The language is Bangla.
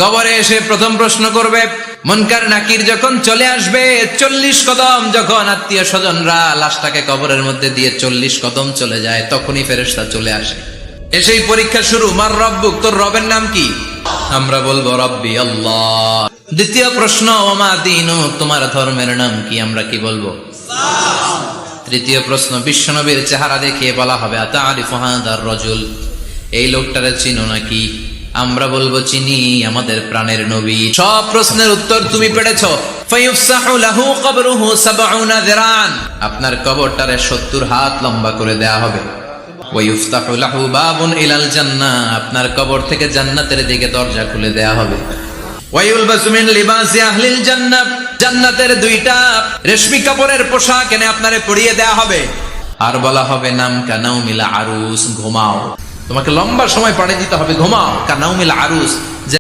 কবরে এসে প্রথম প্রশ্ন করবে, মুনকার নাকির যখন চলে আসবে 40 কদম, যখন আত্মীয় স্বজনরা লাশটাকে কবরের মধ্যে দিয়ে 40 কদম চলে যায়, তখনই ফেরেশতা চলে আসে। এসেই পরীক্ষা শুরু, মার রব্বুক, তোর রবের নাম কি? আমরা বলবো রব্বি আল্লাহ। দ্বিতীয় প্রশ্ন, ওমা দীনুক, তোমার ধর্মের নাম কি? আমরা কি বলবো? তৃতীয় প্রশ্ন, বিশ্বনবীর চেহারা দেখিয়ে বলা হবে, আতারিফু হাদার রাজুল, এই লোকটারে চিনো নাকি? আমরা বলবো চিনি, আমাদের প্রাণের নবী। সব প্রশ্নের উত্তর তুমি পেরেছো। ফায়ুফসাহু লাহু কবরুহু 70 যিরান, আপনার কবরটারে 70 হাত লম্বা করে দেয়া হবে। ওয়ায়ুফতাহু লাহু বাবুন ইলাল জান্নাহ, আপনার কবর থেকে জান্নাতের দিকে দরজা খুলে দেয়া হবে। ওয়ায়ুলবাসু মিন লিবাসি আহলিল জান্নাহ, জান্নাতের 2টা রেশমি কাপড়ের পোশাক এনে আপনারে পরিয়ে দেয়া হবে। আর বলা হবে, নাম কানাউমিল আরুস, ঘুমাও। তোমাকে লম্বা সময় পাড়ি দিতে হবে, ঘুমাও। কানাউমিল আরুস,